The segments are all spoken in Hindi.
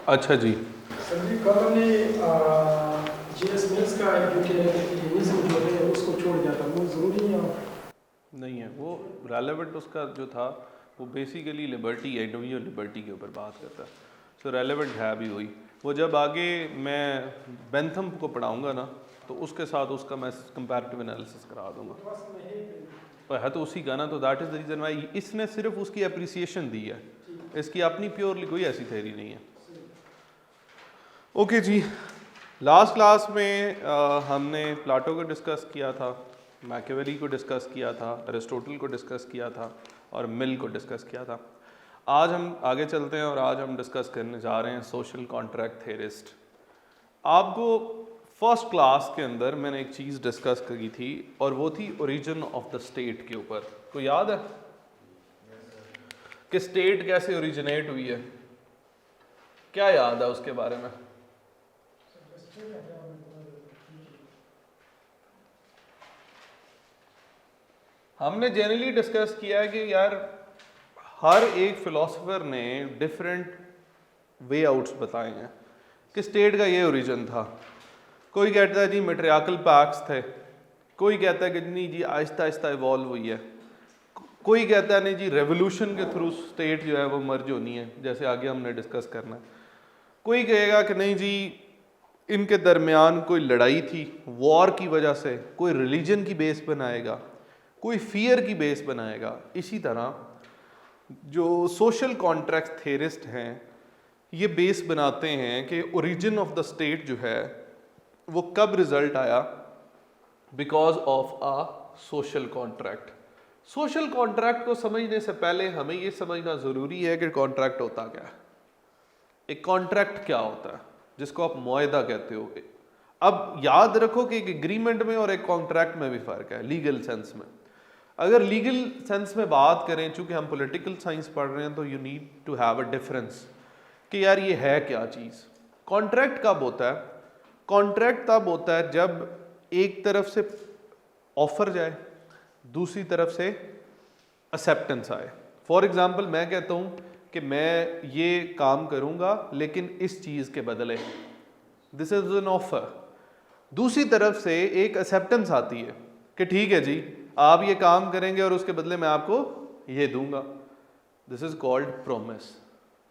अच्छा जी। सर जी कल हमने जीएस मिल्स का यूटिलिटेरियनिज्म जो है उसको छोड़ दिया था, वो ज़रूरी है? नहीं है वो रेलेवेंट, उसका जो था वो बेसिकली लिबर्टी है, इंडिविजुअल लिबर्टी के ऊपर बात करता है। सो रेलेवेंट है भी वही। वो जब आगे मैं बेंथम को पढ़ाऊंगा ना तो उसके साथ उसका मैं कंपैरेटिव एनालिसिस करा दूंगा। और है तो उसी का ना, तो that is the reason why इसने सिर्फ उसकी अप्रिसिएशन दी है, इसकी अपनी प्योरली कोई ऐसी थ्योरी नहीं है। ओके जी। लास्ट क्लास में हमने प्लाटो को डिस्कस किया था, मैकियावेली को डिस्कस किया था, अरिस्टोटल को डिस्कस किया था और मिल को डिस्कस किया था। आज हम आगे चलते हैं और आज हम डिस्कस करने जा रहे हैं सोशल कॉन्ट्रैक्ट थेरिस्ट। आपको फर्स्ट क्लास के अंदर मैंने एक चीज़ डिस्कस की थी और वो थी ओरिजिन ऑफ द स्टेट के ऊपर। को याद है कि स्टेट कैसे ओरिजिनेट हुई है? क्या याद है उसके बारे में? हमने जनरली डिस्कस किया है कि यार हर एक फिलोसोफर ने डिफरेंट वे आउट्स बताए हैं कि स्टेट का ये ओरिजिन था। कोई कहता है जी मैट्रियार्कल पैक्ट्स थे, कोई कहता है कि नहीं जी आहिस्ता आहिस्ता इवॉल्व हुई है, कोई कहता है नहीं जी रेवोल्यूशन के थ्रू स्टेट जो है वो मर्ज होनी है, जैसे आगे हमने डिस्कस करना है। कोई कहेगा कि नहीं जी इनके दरमियान कोई लड़ाई थी, वॉर की वजह से, कोई रिलीजन की बेस बनाएगा, कोई फियर की बेस बनाएगा। इसी तरह जो सोशल कॉन्ट्रैक्ट थेरिस्ट हैं ये बेस बनाते हैं कि ओरिजिन ऑफ द स्टेट जो है वो कब रिजल्ट आया, because of a social contract. Social contract को समझने से पहले हमें ये समझना ज़रूरी है कि कॉन्ट्रैक्ट होता क्या है। एक कॉन्ट्रैक्ट क्या होता है जिसको आप मुआहदा कहते हो। अब याद रखो कि एक एग्रीमेंट में और एक कॉन्ट्रैक्ट में भी फ़र्क है लीगल सेंस में। अगर लीगल सेंस में बात करें, चूंकि हम पॉलिटिकल साइंस पढ़ रहे हैं, तो you need to have a difference कि यार ये है क्या चीज़। कॉन्ट्रैक्ट कब होता है? कॉन्ट्रैक्ट तब होता है जब एक तरफ से ऑफर जाए, दूसरी तरफ से एक्सेप्टेंस आए। फॉर एग्जांपल मैं कहता हूँ कि मैं ये काम करूँगा लेकिन इस चीज़ के बदले, दिस इज एन ऑफर। दूसरी तरफ से एक एक्सेप्टेंस आती है कि ठीक है जी आप ये काम करेंगे और उसके बदले मैं आपको ये दूंगा। This is called promise.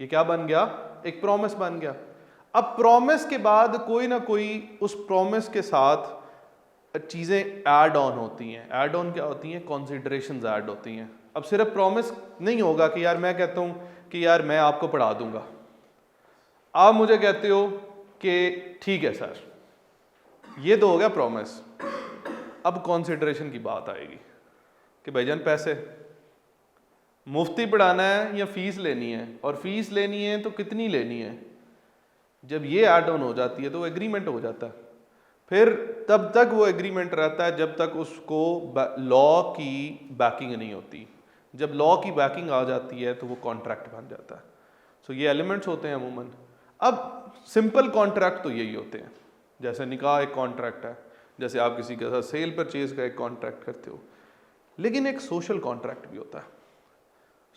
ये क्या बन गया? एक प्रॉमिस बन गया। अब प्रॉमिस के बाद कोई ना कोई उस प्रॉमिस के साथ चीज़ें ऐड ऑन होती हैं। ऐड ऑन क्या होती हैं? कॉन्सिडरेशंस ऐड होती हैं। अब सिर्फ प्रॉमिस नहीं होगा कि यार मैं कहता हूँ कि यार मैं आपको पढ़ा दूंगा, आप मुझे कहते हो कि ठीक है सर, ये तो हो गया प्रॉमिस। अब कॉन्सिडरेशन की बात आएगी कि भाईजान पैसे मुफ्ती पढ़ाना है या फीस लेनी है, और फीस लेनी है तो कितनी लेनी है। जब ये ऐड ऑन हो जाती है तो वो एग्रीमेंट हो जाता है। फिर तब तक वो एग्रीमेंट रहता है जब तक उसको लॉ की बैकिंग नहीं होती। जब लॉ की बैकिंग आ जाती है तो वो कॉन्ट्रैक्ट बन जाता है। सो ये एलिमेंट्स होते हैं अमूमन। अब सिंपल कॉन्ट्रैक्ट तो यही होते हैं, जैसे निकाह एक कॉन्ट्रैक्ट है, जैसे आप किसी के साथ सेल परचेज का एक कॉन्ट्रैक्ट करते हो। लेकिन एक सोशल कॉन्ट्रैक्ट भी होता है।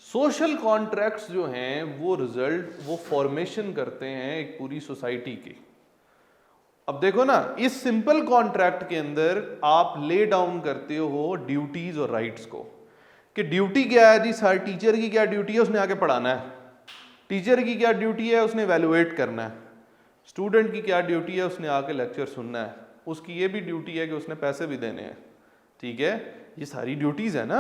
सोशल कॉन्ट्रैक्ट्स जो हैं वो रिजल्ट, वो फॉर्मेशन करते हैं एक पूरी सोसाइटी की। अब देखो ना, इस सिंपल कॉन्ट्रैक्ट के अंदर आप ले डाउन करते हो ड्यूटीज और राइट्स को, कि ड्यूटी क्या है जी सर, टीचर की क्या ड्यूटी है? उसने आके पढ़ाना है। टीचर की क्या ड्यूटी है? उसने वैल्यूएट करना है। स्टूडेंट की क्या ड्यूटी है? उसने आके लेक्चर सुनना है। उसकी ये भी ड्यूटी है कि उसने पैसे भी देने हैं। ठीक है, ये सारी ड्यूटीज़ है ना।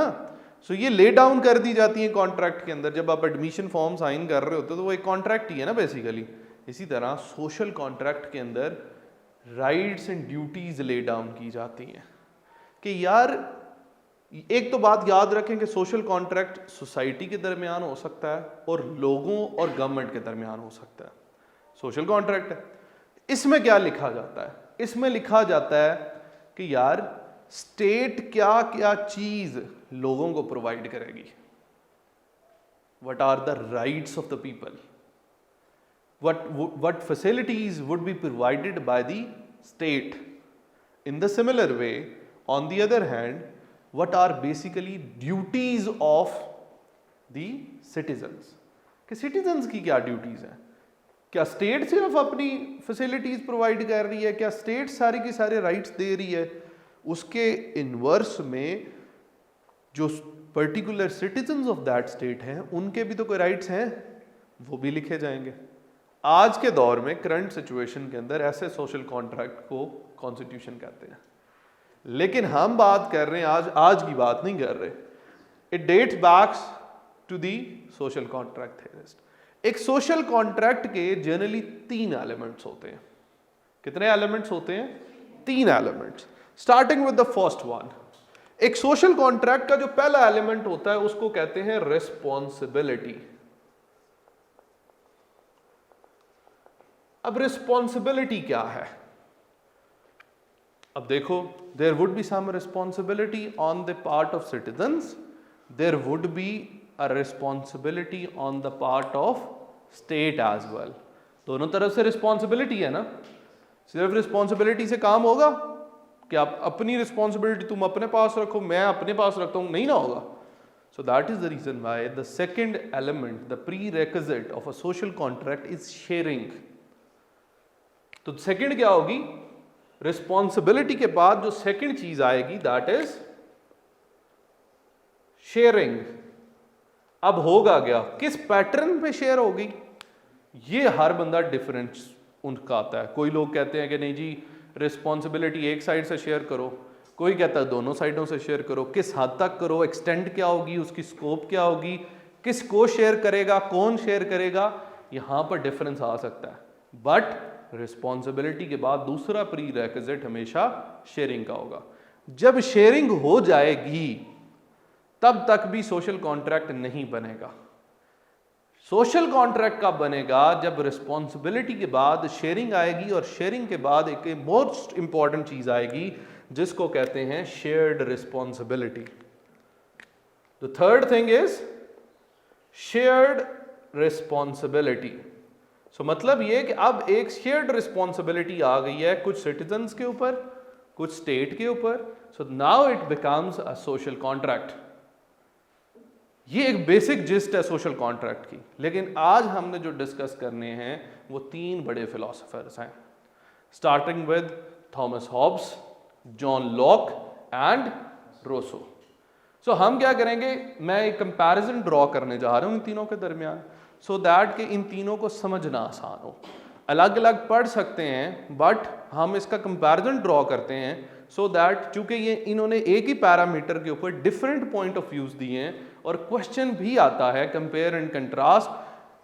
सो ये ले डाउन कर दी जाती है कॉन्ट्रैक्ट के अंदर। जब आप एडमिशन फॉर्म साइन कर रहे होते हो तो वो एक कॉन्ट्रैक्ट ही है ना बेसिकली। इसी तरह सोशल कॉन्ट्रैक्ट के अंदर rights and duties lay down की जाती हैं कि यार, एक तो बात याद रखें कि सोशल कॉन्ट्रैक्ट सोसाइटी के दरमियान हो सकता है और लोगों और गवर्नमेंट के दरमियान हो सकता है। सोशल कॉन्ट्रैक्ट है, इसमें क्या लिखा जाता है? इसमें लिखा जाता है कि यार स्टेट क्या क्या चीज लोगों को प्रोवाइड करेगी। What are the rights of the people, what facilities would be provided by the state. In the similar way, on the other hand, what are basically duties of the citizens, कि citizens की क्या duties हैं। क्या स्टेट सिर्फ अपनी फैसिलिटीज प्रोवाइड कर रही है? क्या स्टेट सारी की सारे राइट्स दे रही है? उसके इनवर्स में जो particular citizens of that state हैं उनके भी तो कोई राइट्स हैं, वो भी लिखे जाएंगे। आज के दौर में करंट सिचुएशन के अंदर ऐसे सोशल कॉन्ट्रैक्ट को कॉन्स्टिट्यूशन कहते हैं। लेकिन हम बात कर रहे हैं आज की बात नहीं कर रहे। It dates back to the social contract theorist. एक सोशल कॉन्ट्रैक्ट के जनरली 3 एलिमेंट्स होते हैं। कितने एलिमेंट्स होते हैं? 3 elements. Starting with the first one, एक सोशल कॉन्ट्रैक्ट का जो पहला एलिमेंट होता है उसको कहते हैं रिस्पॉन्सिबिलिटी। अब रिस्पॉन्सिबिलिटी क्या है? अब देखो, there would be some responsibility on the part of citizens, there would be a responsibility on the part of state as well. दोनों तरफ से रिस्पॉन्सिबिलिटी है ना। सिर्फ रिस्पॉन्सिबिलिटी से काम होगा? कि आप अपनी रिस्पॉन्सिबिलिटी तुम अपने पास रखो, मैं अपने पास रखता हूं, नहीं ना होगा। So that is the reason why the second element, the prerequisite of a social contract is sharing. तो सेकंड क्या होगी? रिस्पॉन्सिबिलिटी के बाद जो सेकंड चीज आएगी दैट इज शेयरिंग। अब होगा क्या? किस पैटर्न पे शेयर होगी? ये हर बंदा डिफरेंस उनका आता है। कोई लोग कहते हैं कि नहीं जी रिस्पॉन्सिबिलिटी एक साइड से शेयर करो, कोई कहता है दोनों साइडों से शेयर करो। किस हद तक करो, एक्सटेंड क्या होगी, उसकी स्कोप क्या होगी, किसको शेयर करेगा, कौन शेयर करेगा, यहां पर डिफरेंस आ सकता है। बट रिस्पॉन्सिबिलिटी के बाद दूसरा प्रीरेक्विजिट हमेशा शेयरिंग का होगा। जब शेयरिंग हो जाएगी तब तक भी सोशल कॉन्ट्रैक्ट नहीं बनेगा। सोशल कॉन्ट्रैक्ट कब बनेगा? जब रिस्पॉन्सिबिलिटी के बाद शेयरिंग आएगी, और शेयरिंग के बाद एक मोस्ट इंपॉर्टेंट चीज आएगी जिसको कहते हैं shared responsibility. The third thing is shared responsibility. So मतलब ये कि अब एक शेयर्ड रिस्पॉन्सिबिलिटी आ गई है कुछ सिटीजन्स के ऊपर, कुछ स्टेट के ऊपर। So now it becomes a social contract. ये एक बेसिक जिस्ट है सोशल कॉन्ट्रैक्ट की। लेकिन आज हमने जो डिस्कस करने हैं वो 3 बड़े फिलोसोफर्स हैं, starting with Thomas Hobbes, John Locke and Rousseau. So हम क्या करेंगे, मैं एक कंपैरिजन ड्रॉ करने जा रहा हूं इन तीनों के दरमियान, सो दैट कि इन तीनों को समझना आसान हो। अलग अलग पढ़ सकते हैं बट हम इसका कंपैरिजन ड्रॉ करते हैं सो दैट चूंकि ये इन्होंने एक ही पैरामीटर के ऊपर डिफरेंट पॉइंट ऑफ व्यूज दिए हैं, और क्वेश्चन भी आता है compare and contrast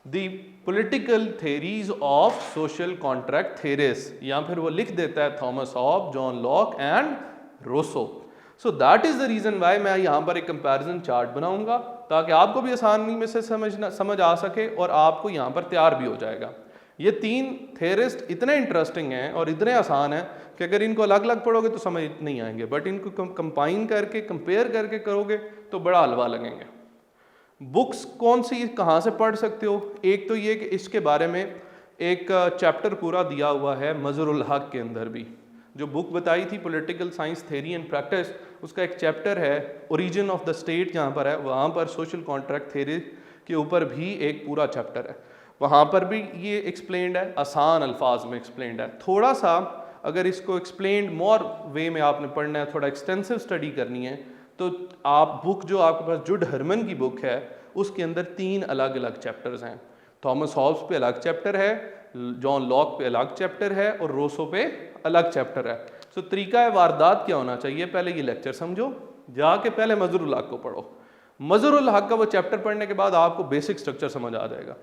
the political theories of social contract theories, या फिर वो लिख देता है Thomas Hobbes, John Locke and Rousseau. So that is the reason why मैं यहाँ पर एक कंपैरिजन चार्ट बनाऊंगा ताकि आपको भी आसानी में से समझ आ सके और आपको यहाँ पर तैयार भी हो जाएगा। ये 3 थेरिस्ट इतने इंटरेस्टिंग हैं और इतने आसान हैं कि अगर इनको अलग अलग पढ़ोगे तो समझ नहीं आएंगे, बट इनको कंबाइन करके कंपेयर करके करोगे तो बड़ा हलवा लगेंगे। बुक्स कौन सी कहाँ से पढ़ सकते हो? एक तो ये कि इसके बारे में एक चैप्टर पूरा दिया हुआ है मजरुल हक के अंदर भी, जो बुक बताई थी political science theory and practice, उसका एक चैप्टर है ओरिजिन ऑफ द स्टेट जहाँ पर है, वहाँ पर सोशल कॉन्ट्रैक्ट थ्योरी के ऊपर भी एक पूरा चैप्टर है, वहाँ पर भी ये एक्सप्लेन्ड है, आसान अल्फाज में एक्सप्लेन्ड है। थोड़ा सा अगर इसको एक्सप्लेन्ड मोर वे में आपने पढ़ना है, थोड़ा एक्सटेंसिव स्टडी करनी है, तो आप बुक जो आपके पास जुड हरमन की बुक है उसके अंदर 3 अलग अलग चैप्टर्स हैं। थॉमस हॉब्स पे अलग चैप्टर है, जॉन लॉक पे अलग चैप्टर है और रोसो पे अलग चैप्टर है। सो तरीका वारदात क्या होना चाहिए, पहले ये लेक्चर समझो, जाके पहले मजरुल हक को पढ़ो। मजरुल हक का वो चैप्टर पढ़ने के बाद आपको बेसिक स्ट्रक्चर समझ आ जाएगा।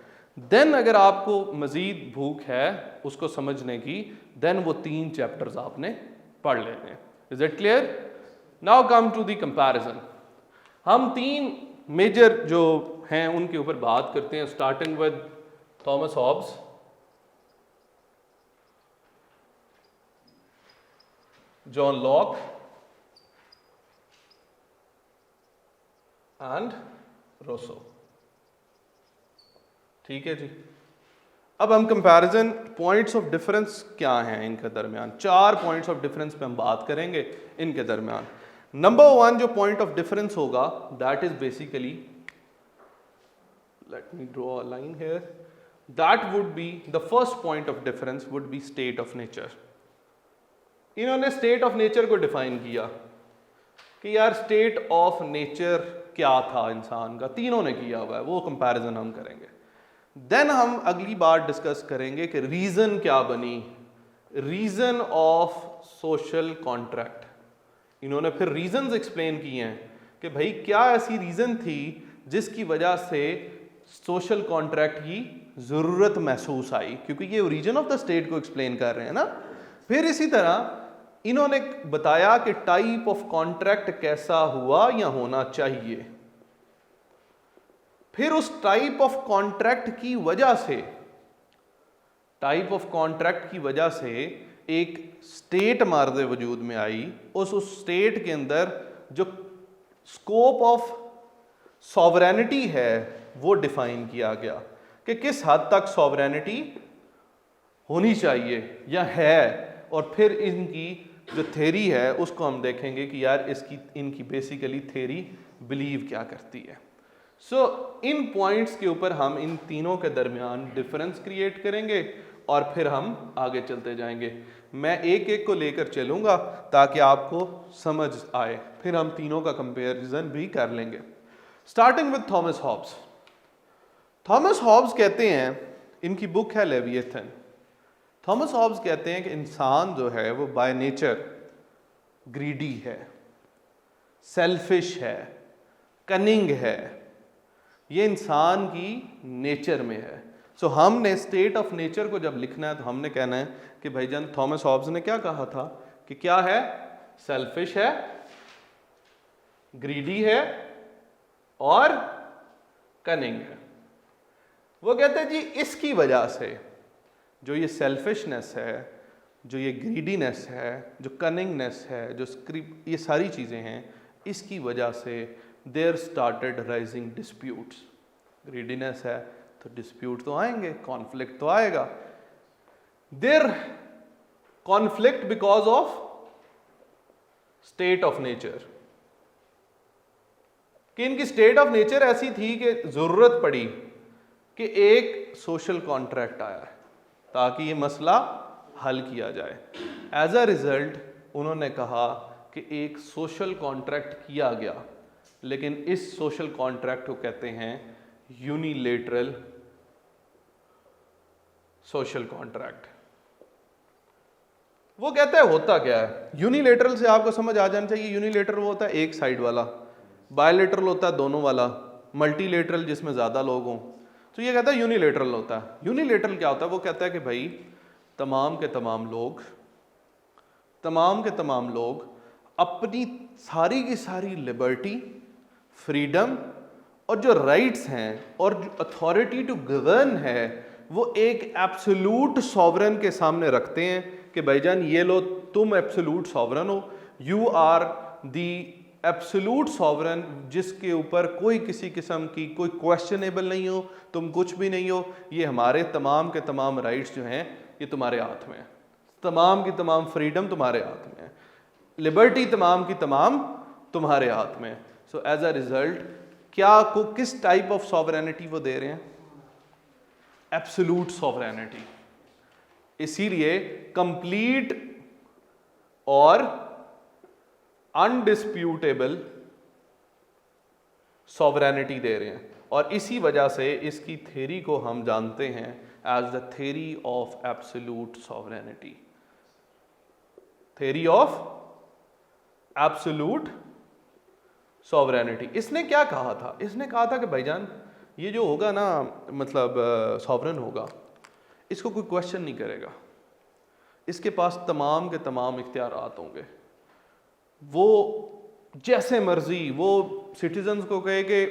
देन अगर आपको मजीद भूख है उसको समझने की, देन वो 3 चैप्टर्स आपने पढ़ लेने। Is it clear? Now come to the comparison. हम 3 मेजर जो हैं उनके ऊपर बात करते हैं, starting with Thomas Hobbes, John Locke and Rousseau. ठीक है जी। अब हम कंपैरिजन पॉइंट्स ऑफ डिफरेंस क्या हैं इनके दरमियान, 4 पॉइंट्स ऑफ डिफरेंस पे हम बात करेंगे इनके दरमियान। नंबर 1 जो पॉइंट ऑफ डिफरेंस होगा that is basically, let me draw a line here, that would be the first point of difference would be state of nature. इन्होंने स्टेट ऑफ नेचर को डिफाइन किया कि यार स्टेट ऑफ नेचर क्या था इंसान का, तीनों ने किया हुआ है, वो कंपैरिजन हम करेंगे। देन हम अगली बार डिस्कस करेंगे कि रीजन क्या बनी, रीजन ऑफ सोशल कॉन्ट्रैक्ट। इन्होंने फिर रीजंस एक्सप्लेन किए हैं कि भाई क्या ऐसी रीजन थी जिसकी वजह से सोशल कॉन्ट्रैक्ट की ज़रूरत महसूस आई, क्योंकि ये ओरिजिन ऑफ द स्टेट को एक्सप्लेन कर रहे हैं ना। फिर इसी तरह इन्होंने बताया कि टाइप ऑफ कॉन्ट्रैक्ट कैसा हुआ या होना चाहिए। फिर उस टाइप ऑफ कॉन्ट्रैक्ट की वजह से, टाइप ऑफ कॉन्ट्रैक्ट की वजह से एक स्टेट हमारे वजूद में आई। उस स्टेट के अंदर जो स्कोप ऑफ सॉवरेनिटी है वो डिफाइन किया गया कि किस हद तक सॉवरेनिटी होनी चाहिए या है। और फिर इनकी जो थ्योरी है उसको हम देखेंगे कि यार इनकी बेसिकली थ्योरी बिलीव क्या करती है। सो इन पॉइंट्स के ऊपर हम इन तीनों के दरमियान डिफरेंस क्रिएट करेंगे और फिर हम आगे चलते जाएंगे। मैं एक एक को लेकर चलूंगा ताकि आपको समझ आए, फिर हम तीनों का कंपैरिजन भी कर लेंगे। Starting with Thomas Hobbs. Thomas Hobbes कहते हैं, इनकी बुक है लेविएथन। थॉमस हॉब्स कहते हैं कि इंसान जो है वो बाय नेचर ग्रीडी है, सेल्फिश है, कनिंग है, ये इंसान की नेचर में है। सो हमने स्टेट ऑफ नेचर को जब लिखना है तो हमने कहना है कि भाईजान थॉमस हॉब्स ने क्या कहा था कि क्या है, सेल्फिश है, ग्रीडी है और कनिंग है। वो कहते हैं जी इसकी वजह से जो ये सेल्फिशनेस है, जो ये ग्रीडीनेस है, जो कनिंगनेस है, जो ये सारी चीज़ें हैं, इसकी वजह से there started rising disputes. Greediness है तो डिस्प्यूट तो आएंगे, कॉन्फ्लिक्ट तो आएगा। There conflict because of state of nature, कि इनकी स्टेट ऑफ नेचर ऐसी थी कि जरूरत पड़ी कि एक सोशल कॉन्ट्रैक्ट आया है ताकि ये मसला हल किया जाए। एज अ रिजल्ट उन्होंने कहा कि एक सोशल कॉन्ट्रैक्ट किया गया, लेकिन इस सोशल कॉन्ट्रैक्ट को कहते हैं यूनिलेटरल सोशल कॉन्ट्रैक्ट। वो कहते हैं होता क्या है यूनिलेटरल से, आपको समझ आ जाना चाहिए। यूनिलेटरल वो होता है एक साइड वाला, बायलेटरल होता है दोनों वाला, मल्टीलेटरल जिसमें ज़्यादा लोग हों। तो ये कहता है यूनिलेटरल होता है। यूनिलेटरल क्या होता है, वो कहता है कि भाई तमाम के तमाम लोग अपनी सारी की सारी लिबर्टी, फ्रीडम और जो राइट्स हैं और जो अथॉरिटी टू गवर्न है वो एक एब्सोल्यूट सॉवरन के सामने रखते हैं कि भाईजान ये लो तुम एब्सोल्यूट सॉवरन हो, you are the absolute sovereign जिसके ऊपर कोई किसी किस्म की कोई क्वेश्चनेबल नहीं हो, तुम कुछ भी नहीं हो, ये हमारे तमाम के तमाम राइट्स जो हैं ये तुम्हारे हाथ में है, तमाम की तमाम फ्रीडम तुम्हारे हाथ में है, लिबर्टी तमाम की तमाम तुम्हारे हाथ में। सो एज अ रिजल्ट क्या को किस टाइप ऑफ सॉवरेनिटी वो दे रहे हैं, एब्सोल्यूट सॉवरेनिटी। इसीलिए कंप्लीट और अनडिस्प्यूटेबल सॉवरेनिटी दे रहे हैं, और इसी वजह से इसकी थ्योरी को हम जानते हैं as the theory of absolute sovereignty. Theory of absolute sovereignty. इसने क्या कहा था, इसने कहा था कि भाईजान ये जो होगा ना, मतलब सॉवरन होगा, इसको कोई क्वेश्चन नहीं करेगा, इसके पास तमाम के तमाम इख्तियारात होंगे, वो जैसे मर्जी वो सिटीजन्स को कहे कि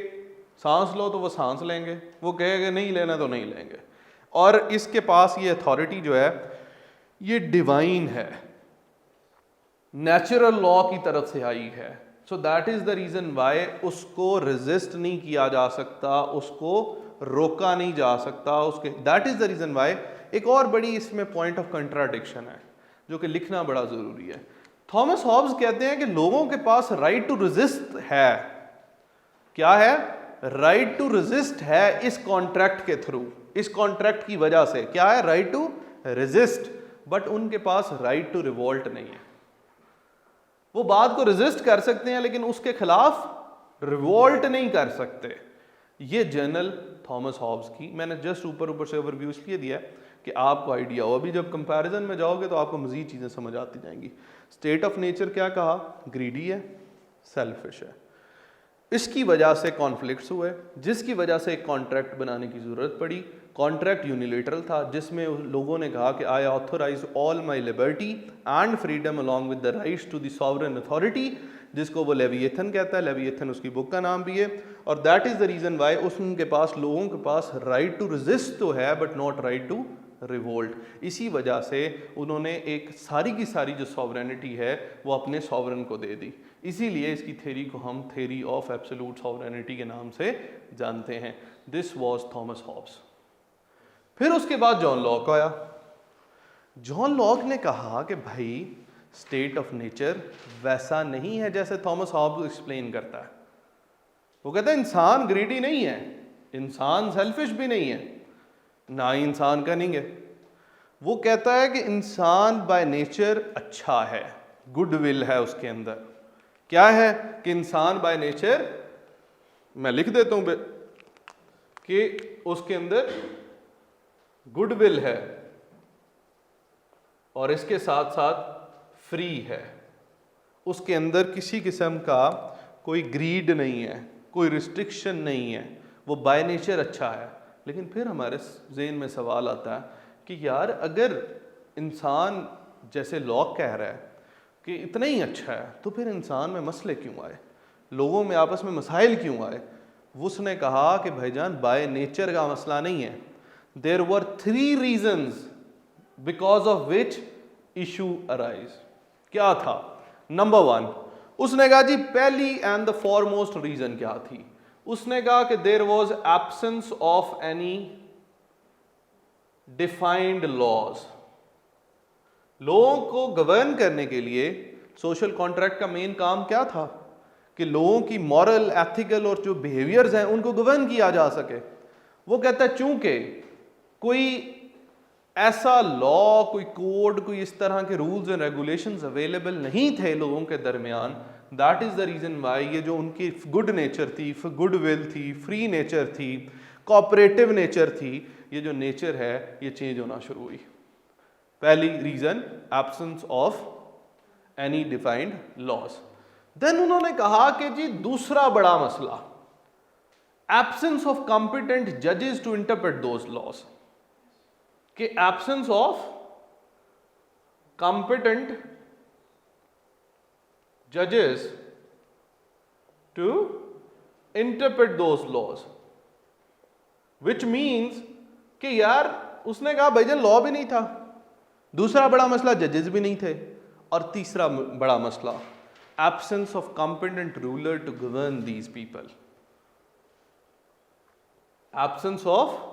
सांस लो तो वो सांस लेंगे, वो कहेगा नहीं लेना तो नहीं लेंगे, और इसके पास ये अथॉरिटी जो है ये डिवाइन है, नेचुरल लॉ की तरफ से आई है। So that is the reason why उसको रेजिस्ट नहीं किया जा सकता, उसको रोका नहीं जा सकता, उसके that is the reason why. एक और बड़ी इसमें पॉइंट ऑफ कंट्राडिक्शन है जो कि लिखना बड़ा जरूरी है। थॉमस हॉब्स कहते हैं कि लोगों के पास राइट टू रेजिस्ट है। क्या है? राइट टू रेजिस्ट है इस कॉन्ट्रैक्ट के थ्रू, इस कॉन्ट्रैक्ट की वजह से क्या है, राइट टू रेजिस्ट, बट उनके पास राइट टू रिवोल्ट नहीं है। वो बात को रेजिस्ट कर सकते हैं लेकिन उसके खिलाफ रिवोल्ट नहीं कर सकते। ये जर्नल थॉमस हॉब्स की, मैंने जस्ट ऊपर से ओवरव्यू इसलिए दिया है कि आपको आइडिया हो। अभी जब कंपैरिजन में जाओगे तो आपको मजीद चीज़ें समझ आती जाएंगी। स्टेट ऑफ नेचर क्या कहा, ग्रीडी है, सेल्फिश है। इसकी वजह से कॉन्फ्लिक्ट्स हुए, जिसकी वजह से एक कॉन्ट्रैक्ट बनाने की ज़रूरत पड़ी। कॉन्ट्रैक्ट यूनिलेटरल था जिसमें लोगों ने कहा कि I authorize all my liberty and freedom along with the rights to the sovereign authority, जिसको वो लेविएथन कहता है। लेविएथन उसकी बुक का नाम भी है। और that is the reason why उनके पास, लोगों के पास राइट टू रेजिस्ट तो है but not right to revolt. इसी वजह से उन्होंने एक सारी की सारी जो सॉवरेनिटी है वो अपने सॉवरन को दे दी। इसीलिए इसकी थ्योरी को हम थ्योरी ऑफ एब्सोल्यूट सॉवरेनिटी के नाम से जानते हैं। This was Thomas Hobbes. फिर उसके बाद जॉन लॉक आया। जॉन लॉक ने कहा कि भाई स्टेट ऑफ नेचर वैसा नहीं है जैसे थॉमस हॉब्स एक्सप्लेन करता है। वो कहता है इंसान ग्रीडी नहीं है, इंसान सेल्फिश भी नहीं है, ना ही इंसान कनिंग है। वो कहता है कि इंसान बाय नेचर अच्छा है, गुड विल है उसके अंदर। क्या है कि इंसान बाय नेचर, मैं लिख देता हूं कि उसके अंदर गुड विल है और इसके साथ साथ फ्री है। उसके अंदर किसी किस्म का कोई ग्रीड नहीं है, कोई रिस्ट्रिक्शन नहीं है, वो बाय नेचर अच्छा है। लेकिन फिर हमारे ज़हन में सवाल आता है कि यार अगर इंसान जैसे लॉक कह रहा है कि इतना ही अच्छा है तो फिर इंसान में मसले क्यों आए, लोगों में आपस में मसाइल क्यों आए। उसने कहा कि भाईजान बाय नेचर का मसला नहीं है। There were 3 reasons because of which issue arise. क्या था? नंबर 1, उसने कहा जी पहली एंड द फॉरमोस्ट रीजन क्या थी? उसने कहा कि there was absence of any defined laws. लोगों को गवर्न करने के लिए सोशल कॉन्ट्रैक्ट का मेन काम क्या था? कि लोगों की मॉरल, एथिकल और जो बिहेवियर्स हैं उनको गवर्न किया जा सके। वो कहता है चूंकि कोई ऐसा लॉ, कोई कोड, कोई इस तरह के रूल्स एंड रेगुलेशंस अवेलेबल नहीं थे लोगों के दरमियान, that is the reason why ये जो उनकी गुड नेचर थी, गुड विल थी, फ्री नेचर थी, कोऑपरेटिव नेचर थी, ये जो नेचर है ये चेंज होना शुरू हुई। पहली reason absence of any defined laws. Then उन्होंने कहा कि जी दूसरा बड़ा मसला, एब्सेंस ऑफ कॉम्पिटेंट जजेस टू इंटरप्रेट दोज लॉज। कि एब्सेंस ऑफ कॉम्पिटेंट जजेस to interpret those laws, which means कि यार उसने कहा भाईजान लॉ भी नहीं था, दूसरा बड़ा मसला जजेस भी नहीं थे, और तीसरा बड़ा मसला absence of competent ruler to govern these people. Absence of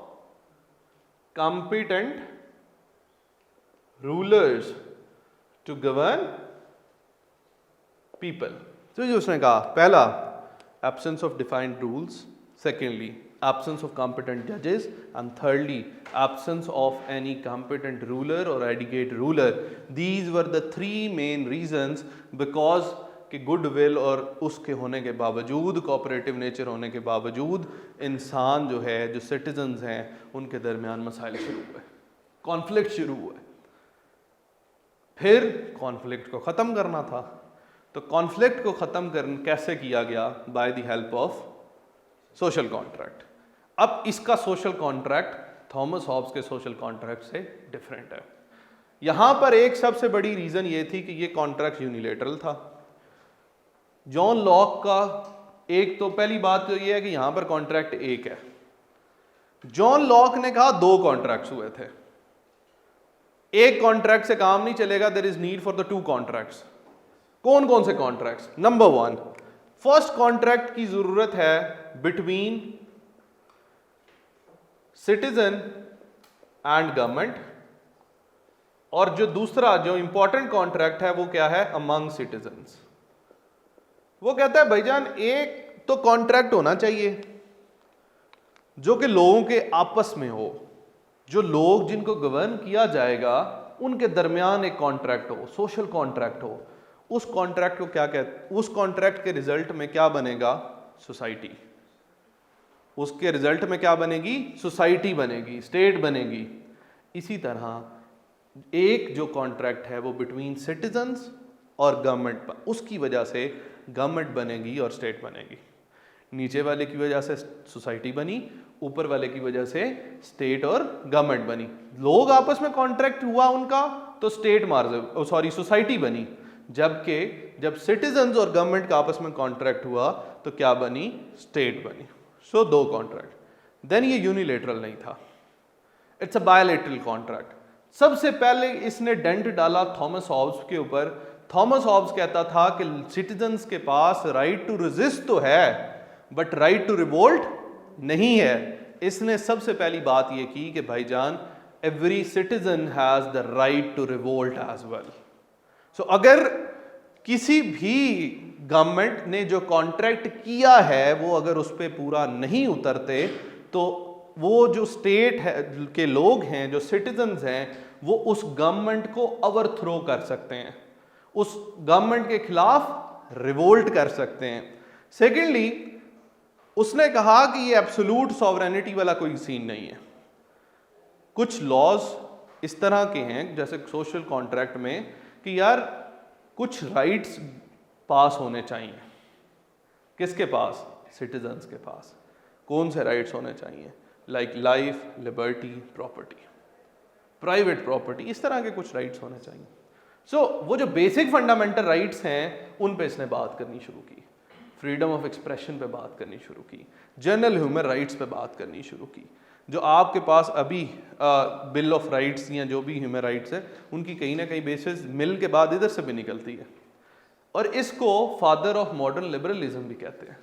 competent rulers to govern people। तो जो उसने कहा, पहला absence of defined rules, secondly absence of competent judges, and thirdly absence of any competent ruler or adequate ruler। These were the 3 main reasons because कि गुड विल और उसके होने के बावजूद, कोऑपरेटिव नेचर होने के बावजूद, इंसान जो है, जो सिटीजन्स हैं, उनके दरमियान मसाइल शुरू हुए, कॉन्फ्लिक्ट शुरू हुए। फिर कॉन्फ्लिक्ट को ख़त्म करना था, तो कॉन्फ्लिक्ट को ख़त्म करना कैसे किया गया? By the help of social contract. अब इसका सोशल कॉन्ट्रैक्ट थॉमस हॉब्स के सोशल कॉन्ट्रैक्ट से डिफरेंट है। यहाँ पर एक सबसे बड़ी रीज़न ये थी कि ये कॉन्ट्रैक्ट यूनिलेटरल था। जॉन लॉक का एक तो पहली बात तो ये है कि यहां पर कॉन्ट्रैक्ट एक है। जॉन लॉक ने कहा 2 कॉन्ट्रैक्ट्स हुए थे, एक कॉन्ट्रैक्ट से काम नहीं चलेगा, there is need for the 2 contracts. कौन कौन से कॉन्ट्रैक्ट्स? नंबर 1, फर्स्ट कॉन्ट्रैक्ट की जरूरत है बिटवीन सिटीजन एंड गवर्नमेंट, और जो दूसरा जो इंपॉर्टेंट कॉन्ट्रैक्ट है वो क्या है? Among citizens. वो कहता है भाईजान एक तो कॉन्ट्रैक्ट होना चाहिए जो कि लोगों के आपस में हो, जो लोग जिनको गवर्न किया जाएगा उनके दरमियान एक कॉन्ट्रैक्ट हो, सोशल कॉन्ट्रैक्ट हो। उस कॉन्ट्रैक्ट को क्या कहते, उस कॉन्ट्रैक्ट के रिजल्ट में क्या बनेगा? सोसाइटी। उसके रिजल्ट में क्या बनेगी? सोसाइटी बनेगी, स्टेट बनेगी। इसी तरह एक जो कॉन्ट्रैक्ट है वो बिटवीन सिटीजन्स और गवर्नमेंट, उसकी वजह से गवर्नमेंट बनेगी और स्टेट बनेगी। नीचे वाले की वजह से सोसाइटी बनी, ऊपर वाले की वजह से स्टेट और गवर्नमेंट बनी। लोग आपस में कॉन्ट्रैक्ट हुआ उनका तो सोसाइटी बनी। जबकि जब सिटीजन्स और गवर्नमेंट का आपस में कॉन्ट्रैक्ट हुआ तो क्या बनी? स्टेट बनी। सो दो कॉन्ट्रैक्ट। देन ये यूनिलेटरल नहीं था, इट्स अ बायलैटरल कॉन्ट्रैक्ट। सबसे पहले इसने डेंट डाला थॉमस हॉब्स के ऊपर। थॉमस हॉब्स कहता था कि सिटीजन्स के पास राइट टू रेजिस्ट तो है बट राइट टू रिवोल्ट नहीं है। इसने सबसे पहली बात यह की कि भाईजान, every citizen has the right to revolt as well. So अगर किसी भी गवर्नमेंट ने जो कॉन्ट्रैक्ट किया है वो अगर उस पर पूरा नहीं उतरते तो वो जो स्टेट है के लोग हैं, जो सिटीजन्स हैं, वो उस गवर्नमेंट को ओवरथ्रो कर सकते हैं, उस गवर्नमेंट के खिलाफ रिवोल्ट कर सकते हैं। सेकेंडली, उसने कहा कि ये एब्सोल्यूट सॉवरेनिटी वाला कोई सीन नहीं है। कुछ लॉज इस तरह के हैं जैसे सोशल कॉन्ट्रैक्ट में कि यार कुछ राइट्स पास होने चाहिए। किसके पास? सिटीजन्स के पास। कौन से राइट्स होने चाहिए? Like life, liberty, property, private property, इस तरह के कुछ राइट्स होने चाहिए। सो वो जो बेसिक फंडामेंटल राइट्स हैं उन पे इसने बात करनी शुरू की, फ्रीडम ऑफ एक्सप्रेशन पे बात करनी शुरू की, जनरल ह्यूमन राइट्स पे बात करनी शुरू की। जो आपके पास अभी बिल ऑफ राइट्स या जो भी ह्यूमन राइट्स है उनकी कहीं ना कहीं बेसिस मिल के बाद इधर से भी निकलती है। और इसको फादर ऑफ मॉडर्न लिबरलिज्म भी कहते हैं,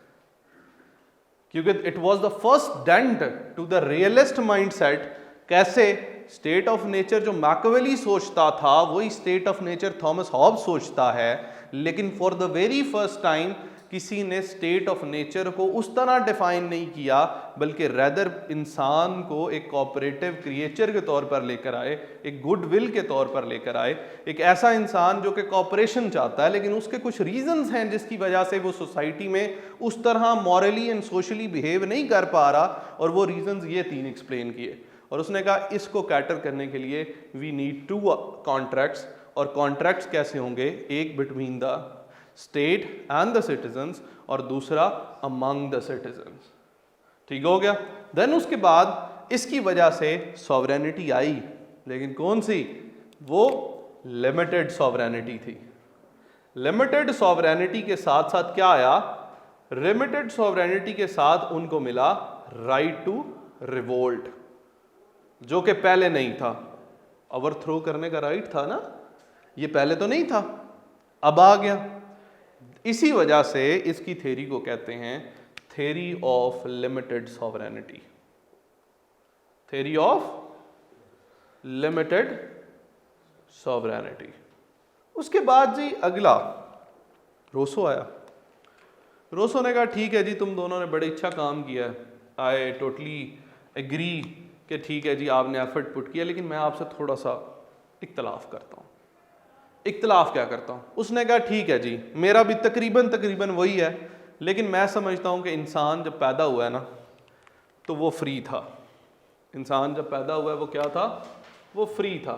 क्योंकि it was the first dent to the realist mindset. कैसे? स्टेट ऑफ नेचर जो मैकियावेली सोचता था वही state of nature Thomas Hobbes सोचता है, लेकिन for the very first time किसी ने स्टेट ऑफ नेचर को उस तरह डिफाइन नहीं किया, बल्कि रेदर इंसान को एक कोऑपरेटिव क्रिएचर के तौर पर लेकर आए, एक गुड विल के तौर पर लेकर आए, एक ऐसा इंसान जो कि कोऑपरेशन चाहता है लेकिन उसके कुछ रीजंस हैं जिसकी वजह से वो सोसाइटी में उस तरह मॉरली एंड सोशली बिहेव नहीं कर पा रहा, और वो रीजंस ये 3 एक्सप्लेन किए। और उसने कहा इसको कैटर करने के लिए वी नीड 2 कॉन्ट्रैक्ट्स। और कॉन्ट्रैक्ट्स कैसे होंगे? एक between the state and the citizens और दूसरा अमंग द सिटीजन्स। ठीक हो गया? देन उसके बाद इसकी वजह से सॉवरेनिटी आई, लेकिन कौन सी? वो लिमिटेड सॉवरेनिटी थी। लिमिटेड सॉवरेनिटी के साथ साथ क्या आया? लिमिटेड सॉवरेनिटी के साथ उनको मिला राइट टू रिवोल्ट, जो कि पहले नहीं था। ओवरथ्रो करने का राइट था ना, ये पहले तो नहीं था, अब आ गया। इसी वजह से इसकी थ्योरी को कहते हैं theory of limited sovereignty, theory of limited sovereignty. उसके बाद जी अगला रोसो आया। रोसो ने कहा ठीक है जी, तुम दोनों ने बड़े अच्छा काम किया है, आई टोटली एग्री कि ठीक है जी आपने एफर्ट पुट किया, लेकिन मैं आपसे थोड़ा सा इख्तलाफ करता हूँ। इख्तलाफ क्या करता हूँ? उसने कहा ठीक है जी, मेरा भी तकरीबन वही है, लेकिन मैं समझता हूँ कि इंसान जब पैदा हुआ है ना तो वो फ्री था। इंसान जब पैदा हुआ है वो क्या था? वो फ्री था।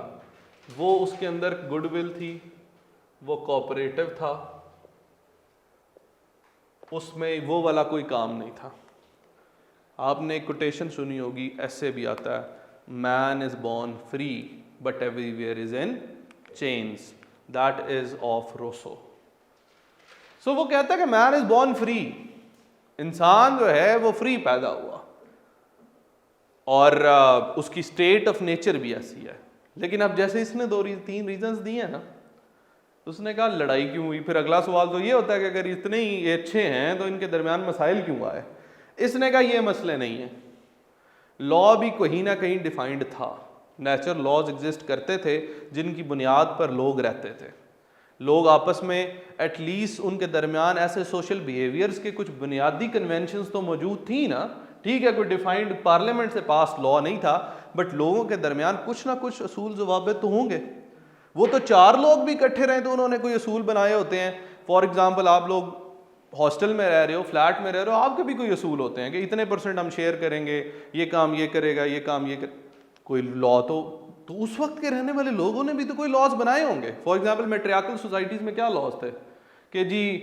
वो उसके अंदर गुडविल थी, वो कोऑपरेटिव था, उसमें वो वाला कोई काम नहीं था। आपने एक कोटेशन सुनी होगी, ऐसे भी आता है, man is born free but everywhere is in chains, that is of Rousseau. So वो कहता है कि मैन इज बॉर्न फ्री, इंसान जो है वो फ्री पैदा हुआ और उसकी स्टेट ऑफ नेचर भी ऐसी है। लेकिन अब जैसे इसने 3 रीजंस दिए हैं ना, उसने कहा लड़ाई क्यों हुई? फिर अगला सवाल तो ये होता है कि अगर इतने ही अच्छे हैं तो इनके दरमियान मसाइल क्यों आए? इसने कहा ये मसले नहीं है, लॉ भी कहीं ना कहीं डिफाइंड था, नेचुरल लॉज एग्जिस्ट करते थे जिनकी बुनियाद पर लोग रहते थे। लोग आपस में एटलीस्ट उनके दरमियान ऐसे सोशल बिहेवियर्स के कुछ बुनियादी कन्वेंशंस तो मौजूद थी ना। ठीक है, कोई डिफाइंड पार्लियामेंट से पास लॉ नहीं था, बट लोगों के दरमियान कुछ ना कुछ असूल ज़वाबित तो होंगे। वो तो 4 लोग भी इकट्ठे रहे तो उन्होंने कोई असूल बनाए होते हैं। फॉर एग्जाम्पल आप लोग हॉस्टल में रह रहे हो, फ्लैट में रह रहे हो, आपके भी कोई असूल होते हैं कि इतने % हम शेयर करेंगे, ये काम ये करेगा, ये काम ये कोई लॉ तो उस वक्त के रहने वाले लोगों ने भी तो कोई लॉज बनाए होंगे। फॉर एग्जाम्पल मैट्रियार्कल सोसाइटीज़ में क्या लॉज थे कि जी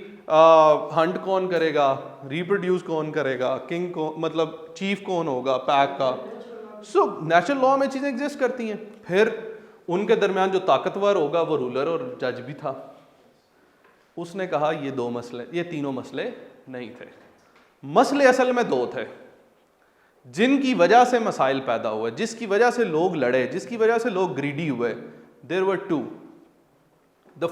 हंट कौन करेगा, रिप्रोड्यूस कौन करेगा, किंग कौन, मतलब चीफ कौन होगा पैक का। सो नेचुरल लॉ में चीज़ें एग्जिस्ट करती हैं। फिर उनके दरमियान जो ताकतवर होगा वो रूलर और जज भी था। उसने कहा ये तीनों मसले नहीं थे, मसले असल में 2 थे जिनकी वजह से मसाइल पैदा हुए, जिसकी वजह से लोग लड़े, जिसकी वजह से लोग ग्रीडी हुए। There were 2। The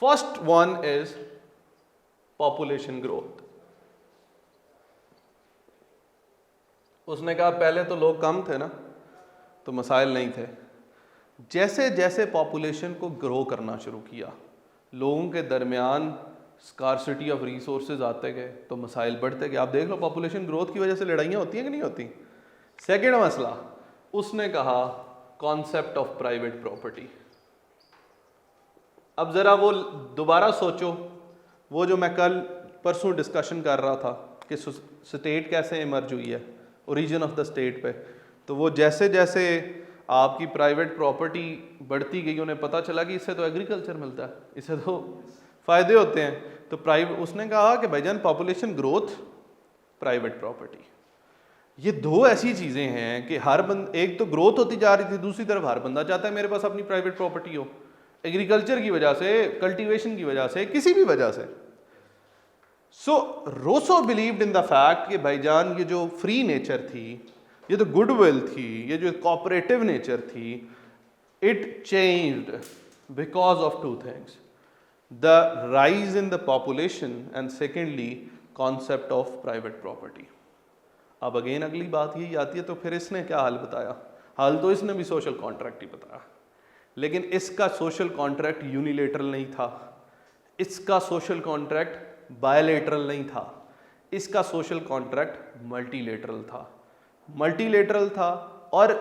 first one is population growth. उसने कहा पहले तो लोग कम थे ना, तो मसाइल नहीं थे। जैसे जैसे पॉपुलेशन को ग्रो करना शुरू किया, लोगों के दरमियान स्कारसिटी ऑफ रिसोर्सेज आते गए तो मसाइल बढ़ते गए। आप देख लो पॉपुलेशन ग्रोथ की वजह से लड़ाइयाँ होती हैं कि नहीं होती। सेकेंड मसला उसने कहा कॉन्सेप्ट ऑफ प्राइवेट प्रॉपर्टी। अब ज़रा वो दोबारा सोचो, वो जो मैं कल परसों डिस्कशन कर रहा था कि स्टेट कैसे इमर्ज हुई है, ओरिजिन ऑफ द स्टेट पे। तो वो जैसे जैसे आपकी प्राइवेट प्रॉपर्टी बढ़ती गई, उन्हें पता चला कि इससे तो एग्रीकल्चर मिलता है, इससे तो फ़ायदे होते हैं। तो उसने कहा कि भाईजान पॉपुलेशन ग्रोथ, प्राइवेट प्रॉपर्टी, ये 2 ऐसी चीज़ें हैं कि एक तो ग्रोथ होती जा रही थी, दूसरी तरफ हर बंदा चाहता है मेरे पास अपनी प्राइवेट प्रॉपर्टी हो, एग्रीकल्चर की वजह से, कल्टीवेशन की वजह से, किसी भी वजह से। So Rousseau believed in the fact कि भाईजान ये जो फ्री नेचर थी, ये तो गुडविल थी, ये जो कोऑपरेटिव नेचर थी, it changed because of 2 things, the rise in the population and secondly concept of private property. अब अगेन अगली बात यही आती है, तो फिर इसने क्या हल बताया? हल तो इसने भी सोशल कॉन्ट्रैक्ट ही बताया, लेकिन इसका सोशल कॉन्ट्रैक्ट यूनिलेटरल नहीं था, इसका सोशल कॉन्ट्रैक्ट बायलेटरल नहीं था, इसका सोशल कॉन्ट्रैक्ट मल्टीलेटरल था और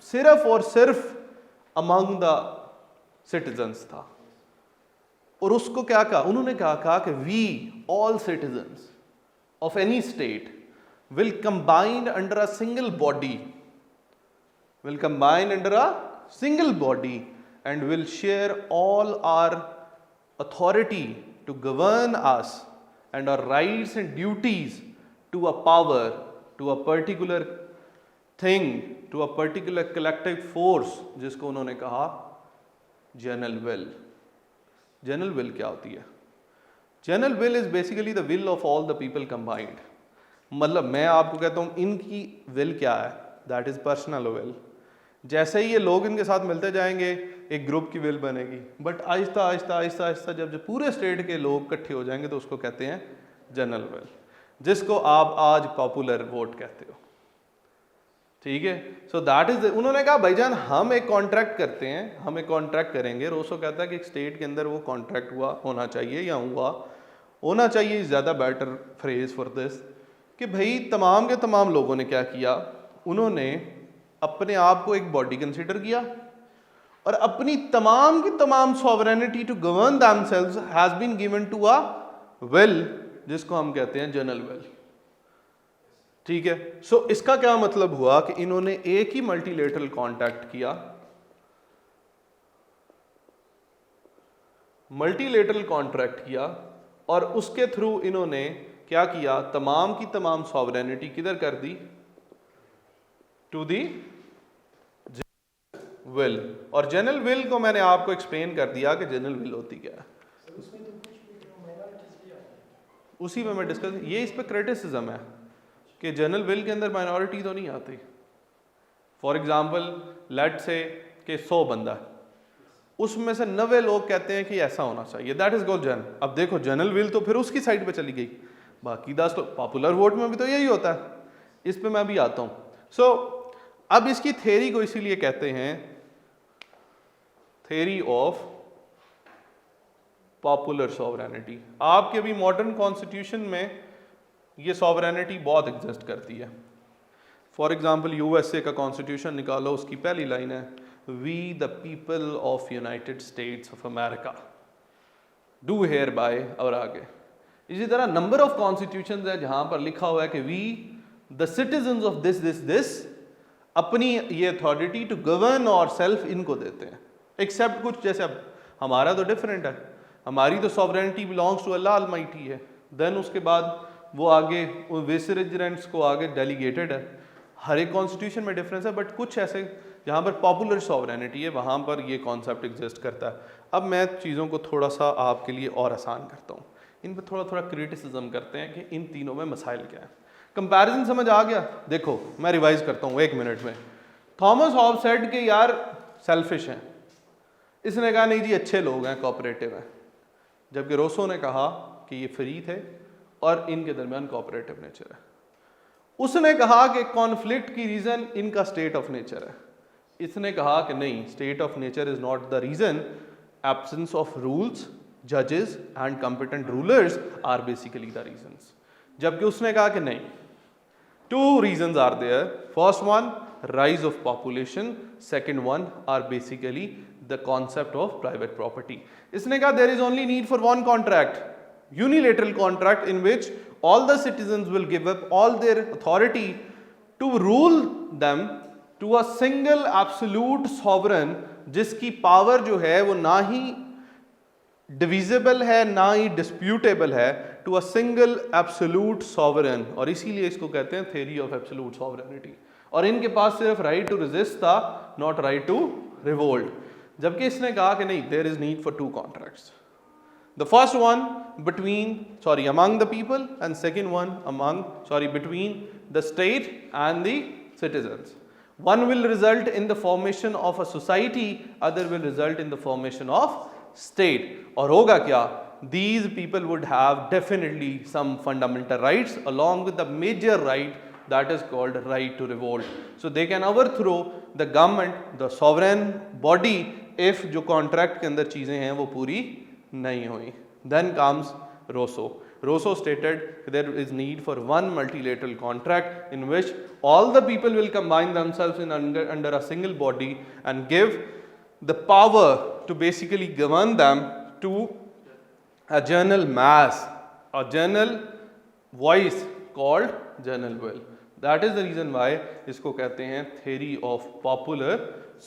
सिर्फ अमंग द सिटीजन्स था। और उसको क्या कहा उन्होंने? कहा कि we all citizens of any state will combine under a single body, and will share all our authority to govern us and our rights and duties to a power, to a particular thing, to a particular collective force, जिसको उन्होंने कहा जनरल विल। जनरल विल क्या होती है? General will is basically the will of all the people combined. मतलब मैं आपको कहता हूँ इनकी विल क्या है, दैट इज पर्सनल विल। जैसे ही ये लोग इनके साथ मिलते जाएंगे एक ग्रुप की विल बनेगी, बट आहिस्ता आहिस्ता आहिस्ता आहिस्ता जब पूरे स्टेट के लोग इकट्ठे हो जाएंगे तो उसको कहते हैं जनरल विल, जिसको आप आज पॉपुलर वोट कहते हो। ठीक है, सो दैट इज। उन्होंने कहा भाईजान हम एक कॉन्ट्रैक्ट करते हैं, हम एक कॉन्ट्रैक्ट करेंगे। रोसो कहता है कि एक स्टेट के अंदर वो कॉन्ट्रैक्ट हुआ होना चाहिए या हुआ होना चाहिए, ज़्यादा बेटर फ्रेज फॉर दिस, कि भाई तमाम के तमाम लोगों ने क्या किया, उन्होंने अपने आप को एक बॉडी कंसिडर किया और अपनी तमाम की तमाम sovereignty to govern themselves has been given to a will, जिसको हम कहते हैं जनरल विल। ठीक है, सो इसका क्या मतलब हुआ कि इन्होंने एक ही मल्टीलेटरल कॉन्टैक्ट किया, मल्टीलेटरल कॉन्ट्रैक्ट किया और उसके थ्रू इन्होंने क्या किया, तमाम की तमाम सॉवरेनिटी किधर कर दी, टू दी विल। और जनरल विल को मैंने आपको एक्सप्लेन कर दिया कि जनरल विल होती क्या है, उसी में मैं डिस्कस, ये इस पे क्रिटिसिज्म है कि जनरल विल के अंदर माइनॉरिटी तो नहीं आती। फॉर एग्जाम्पल लेट से कि 100 बंदा है, उसमें से 90 लोग कहते हैं कि ऐसा होना चाहिए, दैट इज कॉल्ड जनरल। अब देखो जनरल विल तो फिर उसकी साइड पे चली गई, बाकी 10 लोग, पॉपुलर वोट में भी तो यही होता है, इस पे मैं भी आता हूँ। सो अब इसकी थ्योरी को इसीलिए कहते हैं थ्योरी ऑफ पॉपुलर सॉवरेनिटी। आपके भी मॉडर्न कॉन्स्टिट्यूशन में ये सॉवरेनिटी बहुत एग्जिस्ट करती है। फॉर एग्जाम्पल यूएसए का कॉन्स्टिट्यूशन निकालो, उसकी पहली लाइन है we the people of United States of America do hereby, और आगे इसी तरह नंबर ऑफ कॉन्स्टिट्यूशन है जहां पर लिखा हुआ है कि we the citizens of this this this अपनी ये अथॉरिटी टू गवर्न और सेल्फ इनको देते हैं, एक्सेप्ट कुछ जैसे अब हमारा तो डिफरेंट है, हमारी तो sovereignty belongs to Allah almighty है, देन उसके बाद वो आगे विसरेजेंट्स को आगे डेलीगेटेड है। हर एक कॉन्स्टिट्यूशन में डिफरेंस है, बट कुछ ऐसे जहाँ पर पॉपुलर सॉवरेनिटी है वहाँ पर ये कॉन्सेप्ट एग्जिस्ट करता है। अब मैं चीज़ों को थोड़ा सा आपके लिए और आसान करता हूँ, इन पर थोड़ा थोड़ा क्रिटिसिज्म करते हैं कि इन तीनों में मसाइल क्या है। कंपैरिजन समझ आ गया? देखो मैं रिवाइज करता हूँ 1 मिनट में। थॉमस हॉब्स सेड कि यार सेल्फिश हैं, इसने कहा नहीं जी अच्छे लोग हैं, कोऑपरेटिव हैं, जबकि रोसो ने कहा कि ये फ्री थे और इनके दरमियान कोऑपरेटिव नेचर है। उसने कहा कि कॉन्फ्लिक्ट की रीजन इनका स्टेट ऑफ नेचर है, इसने कहा कि नहीं, state of nature is not the reason, absence of rules, जजेस and competent rulers are basically the reasons, जबकि उसने कहा कि नहीं, 2 reasons are there. First one, rise of population. Second one are basically the concept of private property. इसने कहा there is only need for one contract, unilateral contract in which all the citizens will give up all their authority to rule them to a single absolute sovereign, जिसकी पावर जो है वो ना ही डिविजिबल है ना ही डिस्प्यूटेबल है, to a single absolute sovereign, और इसीलिए इसको कहते हैं थ्योरी ऑफ एब्सोल्यूट सॉवरेनिटी। और इनके पास सिर्फ राइट टू रेजिस्ट था, नॉट राइट टू रिवोल्ट, जबकि इसने कहा कि नहीं, there is need for 2 contracts, the first one between among the people and second one between the state and the citizens. One will result in the formation of a society, other will result in the formation of state. और होगा क्या? These people would have definitely some fundamental rights along with the major right that is called right to revolt. So they can overthrow the government, the sovereign body, if जो contract के अंदर चीज़ें हैं वो पूरी नहीं हुई। Then comes Rousseau. Rousseau stated there is need for one multilateral contract in which all the people will combine themselves in under a single body and give the power to basically govern them to a general mass, a general voice called general will. That is the reason why इसको कहते हैं theory of popular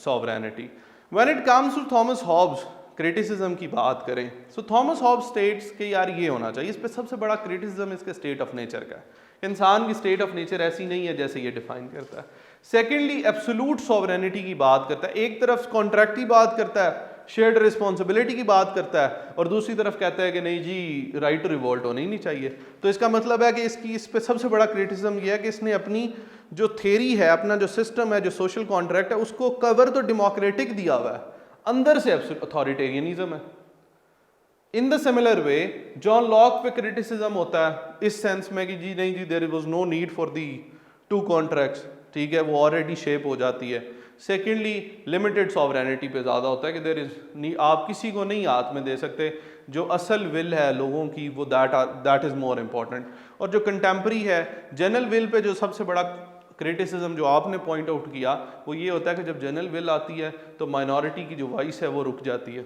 sovereignty. When it comes to Thomas Hobbes, criticism की बात करें, सो थॉमस हॉब्स स्टेट्स के यार ये होना चाहिए, इस पे सबसे बड़ा क्रिटिसिज्म इसके स्टेट ऑफ नेचर का है। इंसान की स्टेट ऑफ नेचर ऐसी नहीं है जैसे ये डिफाइन करता है। सेकेंडली एब्सोल्यूट सॉवरेनिटी की बात करता है, एक तरफ कॉन्ट्रैक्ट की बात करता है, शेयर्ड रिस्पॉन्सिबिलिटी की बात करता है, और दूसरी तरफ कहता है कि नहीं जी राइट टू रिवोल्ट होना ही नहीं चाहिए। तो इसका मतलब है कि इसकी इस पे सबसे बड़ा क्रिटिसिज्म ये है कि इसने अपनी जो थेरी है, अपना जो सिस्टम है, जो सोशल कॉन्ट्रैक्ट है, उसको कवर तो डेमोक्रेटिक दिया हुआ है, अंदर से अथॉरिटेरियनिज्म है। In the similar way John Locke पे क्रिटिसिज्म होता है इस सेंस में कि जी नहीं जी there was no need for the 2 contracts, ठीक है, वो ऑलरेडी शेप हो जाती है। सेकेंडली लिमिटेड सॉवरेनिटी पे ज़्यादा होता है कि देयर इज आप किसी को नहीं हाथ में दे सकते, जो असल विल है लोगों की वो दैट इज़ मोर इम्पॉर्टेंट। और जो कंटेम्प्रेरी है जनरल विल पे जो सबसे बड़ा क्रिटिसिज्म जो आपने पॉइंट आउट किया वो ये होता है कि जब जनरल विल आती है तो माइनॉरिटी की जो वॉइस है वो रुक जाती है,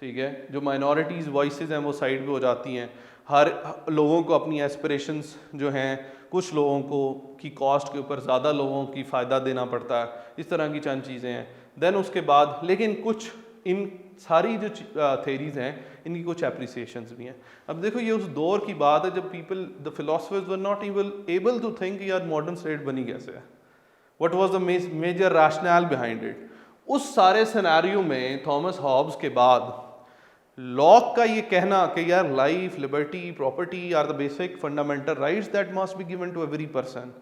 ठीक है, जो माइनॉरिटीज़ वॉइसेस हैं वो साइड पे हो जाती हैं, हर लोगों को अपनी एस्पिरेशंस जो हैं, कुछ लोगों को की कॉस्ट के ऊपर ज़्यादा लोगों की फ़ायदा देना पड़ता है, इस तरह की चंद चीज़ें हैं। देन उसके बाद लेकिन कुछ इन सारी जो थेरीज़ हैं इनकी कुछ एप्रिसिएशंस भी हैं। अब देखो ये उस दौर की बात है जब people the philosophers were not able to think यार मॉडर्न स्टेट बनी कैसे है, what was the major rational behind it. उस सारे सिनेरियो में थॉमस हॉब्स के बाद लॉक का ये कहना कि यार life, liberty, property are the basic fundamental rights that must be given to every person,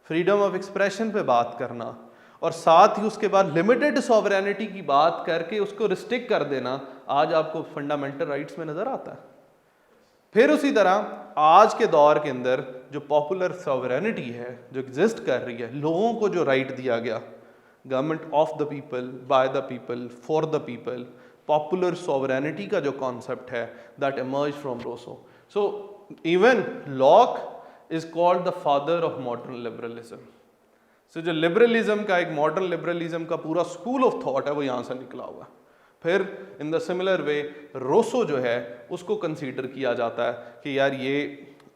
freedom of expression पे बात करना, और साथ ही उसके बाद लिमिटेड सॉवरेनिटी की बात करके उसको रिस्ट्रिक्ट कर देना, आज आपको फंडामेंटल राइट्स में नजर आता है। फिर उसी तरह आज के दौर के अंदर जो पॉपुलर सॉवरेनिटी है जो एग्जिस्ट कर रही है, लोगों को जो राइट दिया गया, government of the people, by the people, for the people, popular sovereignty का जो कॉन्सेप्ट है that emerge from Rousseau. So even Locke is called the father of modern liberalism. So जो लिबरलिज्म का एक मॉडर्न लिबरलिज्म का पूरा स्कूल ऑफ थॉट है वो यहाँ से निकला हुआ है। फिर in the similar way Rousseau जो है उसको कंसीडर किया जाता है कि यार ये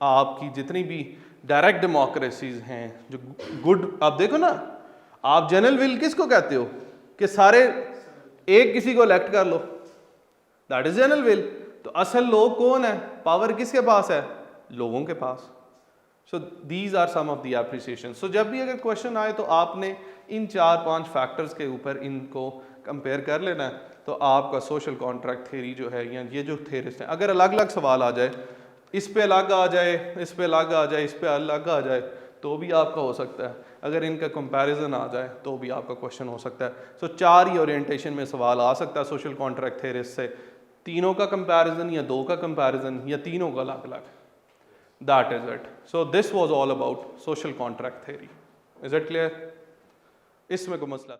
आपकी जितनी भी डायरेक्ट डेमोक्रेसीज हैं जो गुड, आप देखो ना, आप जनरल विल किसको कहते हो कि सारे एक किसी को इलेक्ट कर लो, दैट इज जनरल विल। तो असल लोग कौन है, पावर किसके पास है, लोगों के पास। So these are some of the appreciation. So जब भी अगर क्वेश्चन आए तो आपने इन 4-5 फैक्टर्स के ऊपर इनको कंपेयर कर लेना है, तो आपका सोशल कॉन्ट्रैक्ट थ्योरी जो है या ये जो थेरिस्ट हैं, अगर अलग अलग सवाल आ जाए, इस पे अलग आ जाए, इस पे अलग आ जाए, इस पे अलग आ जाए, तो भी आपका हो सकता है। अगर इनका कंपैरिजन आ जाए तो भी आपका क्वेश्चन हो सकता है। सो 4 ही ओरिएंटेशन में सवाल आ सकता है सोशल कॉन्ट्रैक्ट थेरिस्ट से, तीनों का कंपैरिजन या 2 का कंपैरिजन या तीनों का अलग अलग। That is it. So this was all about social contract theory. Is it clear? इसमें कोई मसला